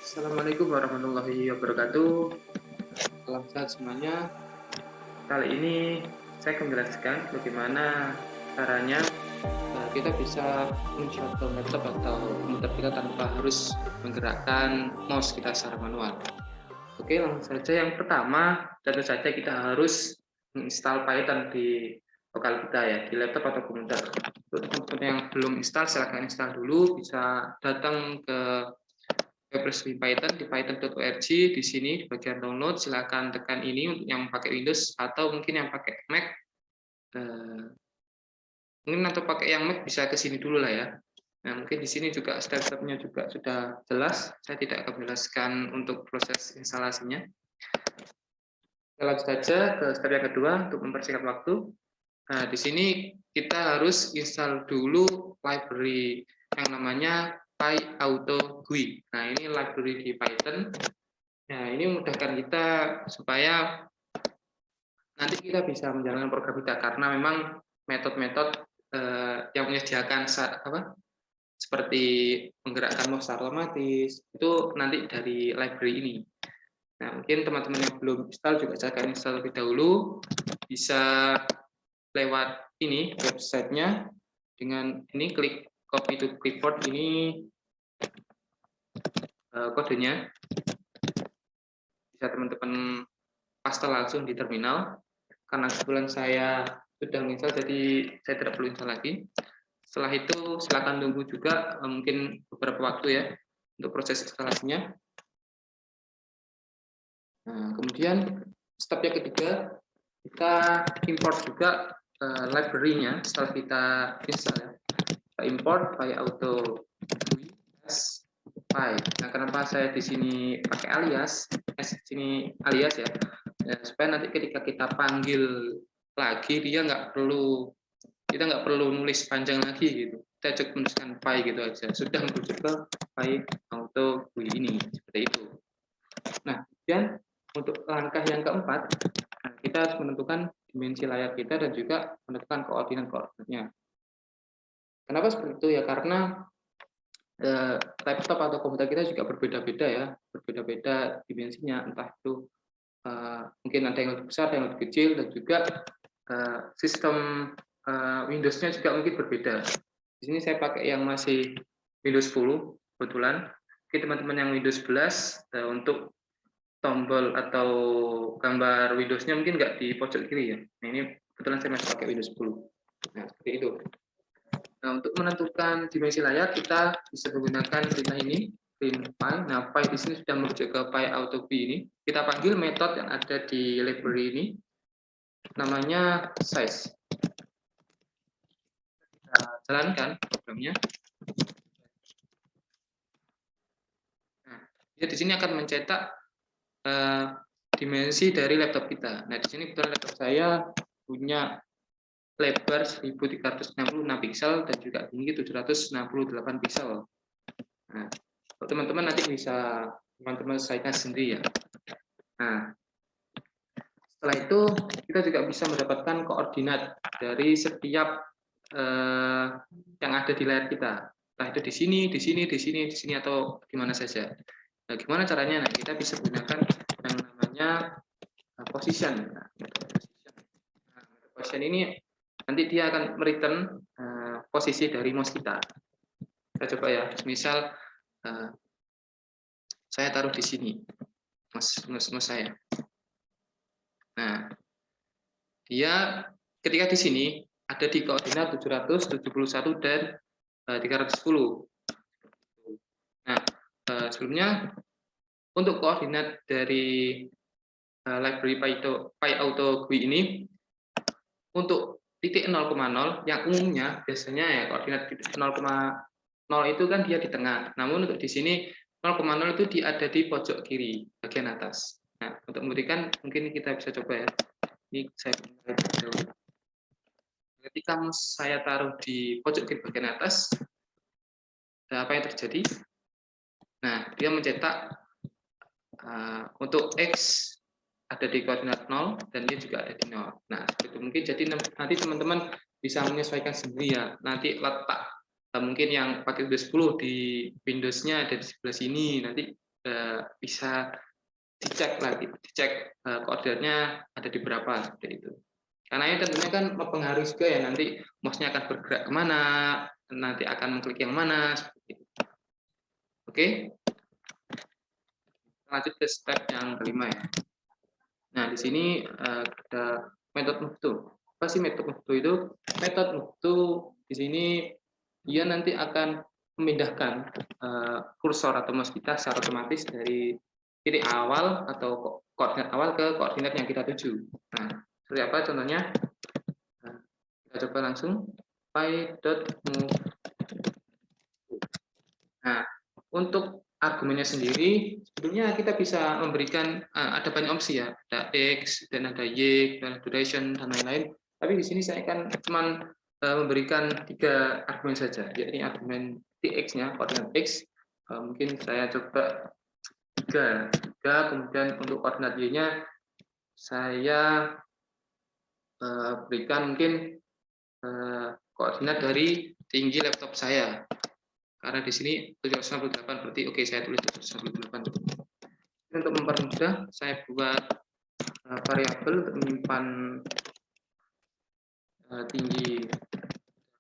Assalamualaikum warahmatullahi wabarakatuh. Salam sehat semuanya. Kali ini saya akan menjelaskan bagaimana caranya kita bisa men-shutdown laptop atau komputer kita tanpa harus menggerakkan mouse kita secara manual. Oke, langsung saja. Yang pertama, tentu saja kita harus menginstal Python di lokal kita ya, di laptop atau komputer. Untuk teman-teman yang belum install, silahkan install dulu. Bisa datang ke web resmi Python di python.org. Di sini di bagian download silakan tekan ini untuk yang pakai Windows atau mungkin yang pakai Mac. Mungkin atau pakai yang Mac bisa ke sini dulu lah ya. Nah, mungkin di sini juga step-stepnya juga sudah jelas. Saya tidak akan menjelaskan untuk proses instalasinya. Kita lanjut saja ke step yang kedua untuk mempersingkat waktu. Nah, di sini kita harus install dulu library yang namanya PyAutoGUI. Nah, ini library di Python. Nah, ini memudahkan kita supaya nanti kita bisa menjalankan program kita karena memang metode-metode yang menyediakan seperti menggerakkan mouse otomatis itu nanti dari library ini. Nah, mungkin teman-teman yang belum install juga saya akan install terlebih dahulu. Bisa lewat ini websitenya dengan ini klik copy to clipboard, ini kodenya bisa teman-teman paste langsung di terminal. Karena kebetulan saya sudah menginstal jadi saya tidak perlu install lagi. Setelah itu silakan tunggu juga mungkin beberapa waktu ya untuk proses instalasinya. Nah, kemudian step yang ketiga kita import juga library-nya setelah kita install ya. Kita import PyAutoGUI as Py. Nah, kenapa saya di sini pakai alias? Di sini alias ya. Supaya nanti ketika kita panggil lagi dia kita nggak perlu nulis panjang lagi gitu. Kita cukup menuliskan Py gitu aja. Sudah merujuk ke PyAutoGUI ini seperti itu. Nah, kemudian untuk langkah yang keempat, kita harus menentukan dimensi layar kita dan juga menentukan koordinat-koordinatnya. Kenapa seperti itu ya? Karena laptop atau komputer kita juga berbeda-beda ya, berbeda-beda dimensinya, entah itu mungkin ada yang lebih besar, ada yang lebih kecil, dan juga sistem Windows-nya juga mungkin berbeda. Di sini saya pakai yang masih Windows 10 kebetulan. Oke, teman-teman yang Windows 11 untuk tombol atau gambar Windows-nya mungkin nggak di pojok kiri ya. Nah, ini kebetulan saya masih pakai Windows 10. Nah, seperti itu. Nah, untuk menentukan dimensi layar kita bisa menggunakan perintah ini, print Py. Nah, Py di sini sudah merujuk ke PyAutoGUI ini. Kita panggil metode yang ada di library ini, namanya size. Kita jalankan programnya. Nah, di sini akan mencetak dimensi dari laptop kita. Nah, di sini kebetulan laptop saya punya lebar 1366 pixel dan juga tinggi 768 pixel. Nah, teman-teman nanti bisa teman-teman sesuaikan sendiri ya. Nah, setelah itu kita juga bisa mendapatkan koordinat dari setiap yang ada di layar kita. Entah itu di sini, di sini, di sini, di sini atau di mana saja. Nah, gimana caranya? Nah, kita bisa gunakan yang namanya position. Nah, position ini nanti dia akan mereturn posisi dari mouse kita. Kita coba ya, misal saya taruh di sini mouse saya. Nah, dia ketika di sini ada di koordinat 771 dan 310. Nah, sebelumnya untuk koordinat dari library PyAutoGUI ini untuk titik 0,0 yang umumnya biasanya ya koordinat titik 0,0 itu kan dia di tengah. Namun untuk di sini 0,0 itu ada di pojok kiri bagian atas. Nah, untuk membuktikan mungkin kita bisa coba ya. Ini saya ketika saya taruh di pojok kiri bagian atas, apa yang terjadi? Nah, dia mencetak untuk X ada di koordinat 0 dan dia juga ada di 0. Nah, itu mungkin jadi nanti teman-teman bisa menyesuaikan sendiri ya. Nanti letak mungkin yang pakai Windows 10 di Windows-nya ada di sebelah sini, nanti bisa dicek lagi, dicek koordinatnya ada di berapa seperti itu. Karena ini tentunya kan mempengaruhi juga ya, nanti mouse-nya akan bergerak kemana, nanti akan mengklik yang mana seperti itu. Oke, lanjut ke step yang kelima ya. Nah, di sini ada metode move to. Apa sih metode move to itu? Metode move to di sini dia nanti akan memindahkan kursor atau mouse kita secara otomatis dari titik awal atau koordinat awal ke koordinat yang kita tuju. Nah, seperti apa contohnya? Nah, kita coba langsung py.move. Nah, untuk argumennya sendiri, sebetulnya kita bisa memberikan ada banyak opsi ya, ada x dan ada y, dan duration dan lain-lain. Tapi di sini saya akan cuma memberikan 3 argumen saja, yakni argumen tx-nya, koordinat x. Mungkin saya coba 3, kemudian untuk koordinat y-nya saya berikan mungkin koordinat dari tinggi laptop saya. Karena di sini 798 berarti oke, saya tulis 798. Untuk mempermudah saya buat variabel untuk menyimpan tinggi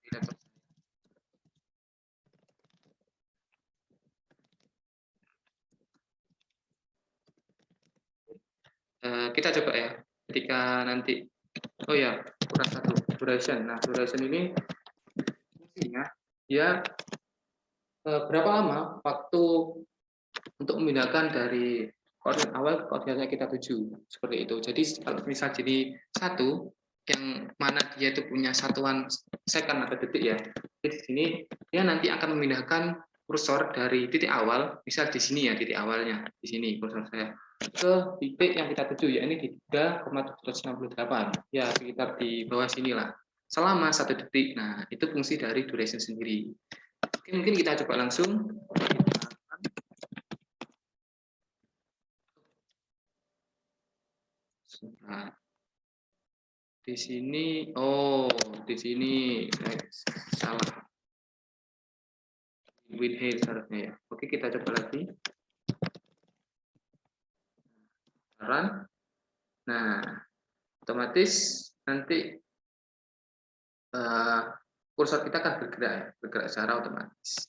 di laptop. Kita coba ya, ketika nanti kurang satu, duration. Nah, duration ini fungsinya dia berapa lama waktu untuk memindahkan dari koordinat awal ke koordinatnya kita tuju, seperti itu. Jadi kalau misal jadi satu, yang mana dia itu punya satuan second atau detik ya, di sini dia nanti akan memindahkan kursor dari titik awal, misal di sini ya titik awalnya, di sini kursor saya, ke titik yang kita tuju, ya ini di 3,768, ya sekitar di bawah sinilah, selama 1 detik. Nah, itu fungsi dari duration sendiri. Mungkin kita coba langsung. Nah, di sini, di sini salah. With hair seharusnya ya. Oke, kita coba lagi. Nah, otomatis nanti kursor kita akan bergerak secara otomatis.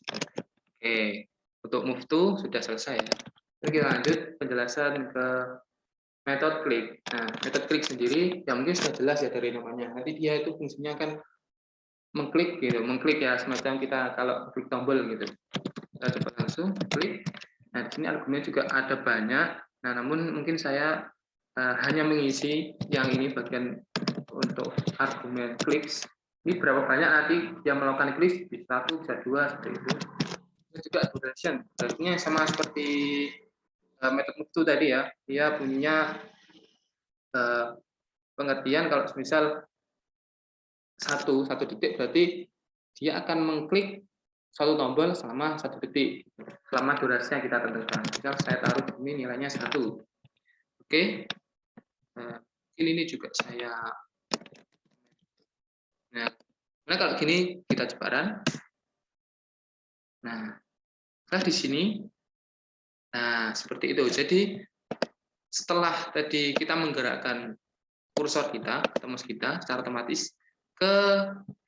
Oke, untuk move to sudah selesai ya. Kita lanjut penjelasan ke metode klik. Nah, metode klik sendiri ya mungkin sudah jelas ya dari namanya. Nanti dia itu fungsinya kan mengklik gitu, mengklik ya semacam kita kalau klik tombol gitu. Kita coba langsung klik. Nah, di sini argumennya juga ada banyak. Nah, namun mungkin saya hanya mengisi yang ini bagian untuk argumen klik. Ini berapa banyak nanti yang melakukan klik, bisa 1, bisa 2, seperti itu. Ini juga duration, artinya sama seperti metode move to tadi ya, dia punya pengertian kalau misal satu detik berarti dia akan mengklik suatu tombol selama 1 detik, selama durasinya kita tentukan. Misal saya taruh ini nilainya 1. Oke, ini juga saya. Nah, kalau gini kita coba run. Nah, setelah di sini, nah seperti itu. Jadi setelah tadi kita menggerakkan kursor kita atau mouse kita secara otomatis ke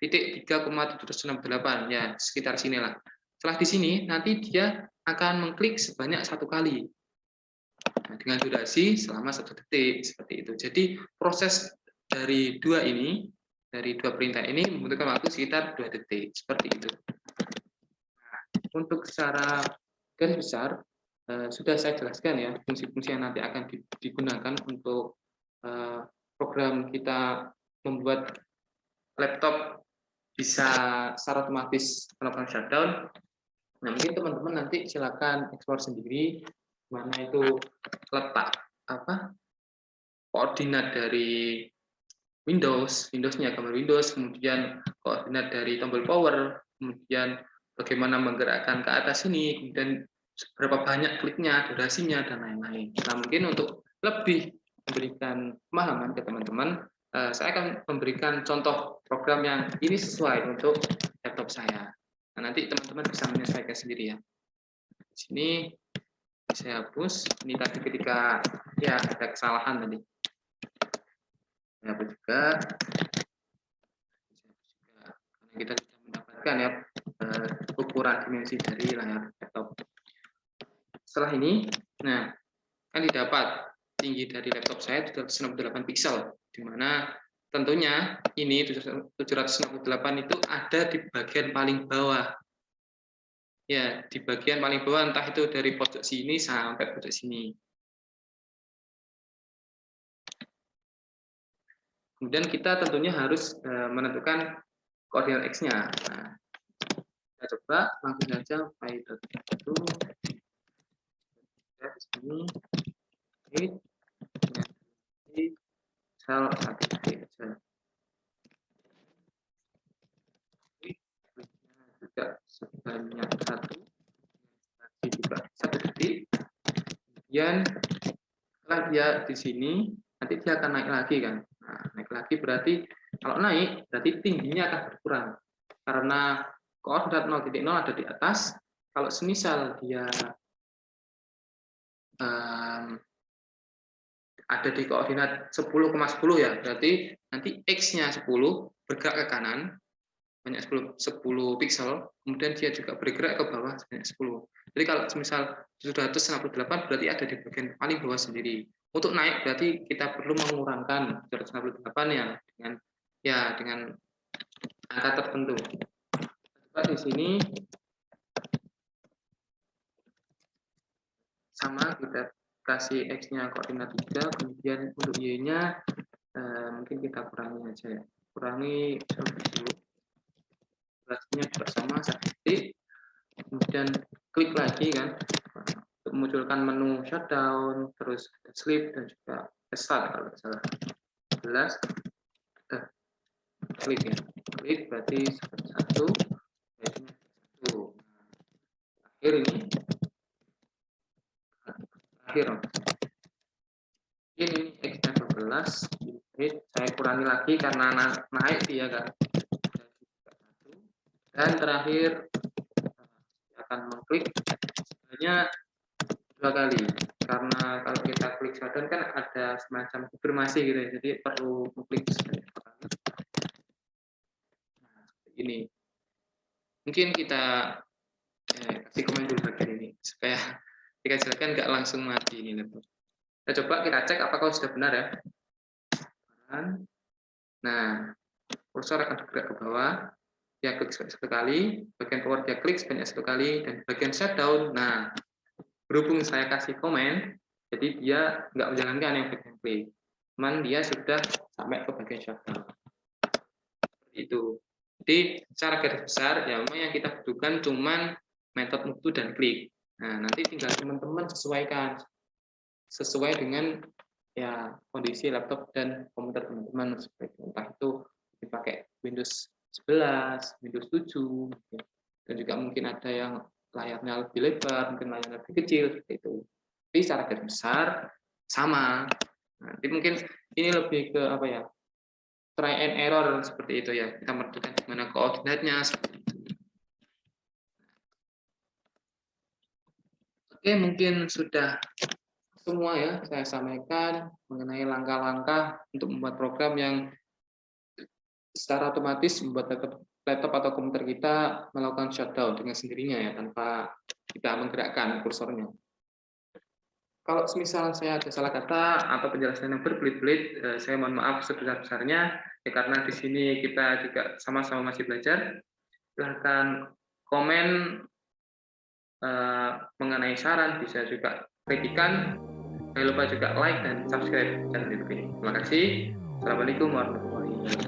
titik 3,768 ya, sekitar sinilah. Setelah di sini nanti dia akan mengklik sebanyak 1 kali. Nah, dengan durasi selama 1 detik seperti itu. Jadi proses dari dari dua perintah ini membutuhkan waktu sekitar 2 detik seperti itu. Nah, untuk secara garis besar sudah saya jelaskan ya fungsi-fungsi yang nanti akan digunakan untuk program kita membuat laptop bisa secara otomatis melakukan shutdown. Nah, mungkin teman-teman nanti silakan eksplor sendiri mana itu letak koordinat dari Windows-nya gambar Windows, kemudian koordinat dari tombol power, kemudian bagaimana menggerakkan ke atas ini, kemudian berapa banyak kliknya, durasinya, dan lain-lain. Nah, mungkin untuk lebih memberikan pemahaman ke teman-teman, saya akan memberikan contoh program yang ini sesuai untuk laptop saya. Nah, nanti teman-teman bisa menyesuaikan sendiri ya. Di sini Saya hapus. Ini tadi ketika ya ada kesalahan tadi. Saya hapus juga. Karena kita sudah mendapatkan ya ukuran dimensi dari layar laptop. Setelah ini, nah kan didapat tinggi dari laptop saya 768 pixel, di mana tentunya ini 768 itu ada di bagian paling bawah. Ya, di bagian paling bawah, entah itu dari pojok sini sampai pojok sini. Kemudian kita tentunya harus menentukan koordinat X-nya. Nah, kita coba langsung saja py.1 di sini sel 1 titik saja. Juga sebanyak 1 juga 1 detik. Kemudian setelah dia di sini, nanti dia akan naik lagi kan. Nah, naik lagi berarti kalau naik berarti tingginya akan berkurang karena koordinat 0.0 ada di atas. Kalau semisal dia ada di koordinat 10,10 ya, berarti nanti X-nya 10 bergerak ke kanan banyak 10 pixel, kemudian dia juga bergerak ke bawah sebanyak 10. Jadi kalau misal 768 berarti ada di bagian paling bawah sendiri. Untuk naik berarti kita perlu mengurangkan 768 ya dengan angka tertentu. Coba di sini sama, kita kasih X-nya koordinat 3, kemudian untuk Y-nya mungkin kita kurangi aja ya. Kurangi dulu. Durasinya juga sama 1 detik. Kemudian klik lagi kan untuk memunculkan menu shutdown, terus ada sleep dan juga restart kalau tidak salah. 11 klik ya. Klik berarti 1 akhir ini akhir. Ini X-nya 12. Saya kurangi lagi karena naik dia kan. Dan terakhir akan mengklik hanya 2 kali, karena kalau kita klik shutdown kan ada semacam konfirmasi gitu ya, jadi perlu mengklik sekali. Nah, seperti ini. Mungkin kita kasih komen dulu bagian ini supaya dikasihkan nggak langsung mati ini laptop. Kita coba kita cek apakah sudah benar ya. Nah, kursor akan bergerak ke bawah. Dia klik sekali, bagian power dia klik sebanyak 1 kali, dan bagian shutdown, nah berhubung saya kasih komen, jadi dia nggak menjalankan yang bagian klik, cuman dia sudah sampai ke bagian shutdown. Seperti itu. Jadi secara garis besar, ya memang yang kita butuhkan cuman metode mutu dan klik. Nah, nanti tinggal teman-teman sesuaikan sesuai dengan ya kondisi laptop dan komputer teman-teman, entah itu dipakai Windows 11, Windows 7, dan juga mungkin ada yang layarnya lebih lebar, mungkin layarnya lebih kecil, seperti itu. Tapi secara garis besar sama. Nanti mungkin ini lebih ke apa ya, try and error seperti itu ya. Kita menentukan di mana koordinatnya seperti itu. Oke, mungkin sudah semua ya saya sampaikan mengenai langkah-langkah untuk membuat program yang secara otomatis membuat laptop atau komputer kita melakukan shutdown dengan sendirinya ya, tanpa kita menggerakkan kursornya. Kalau semisal saya ada salah kata atau penjelasan yang berbelit-belit, saya mohon maaf sebesar-besarnya ya, karena di sini kita juga sama-sama masih belajar. Silahkan komen mengenai saran, bisa juga kritikan. Jangan lupa juga like dan subscribe channel ini. Terima kasih. Assalamualaikum warahmatullahi wabarakatuh.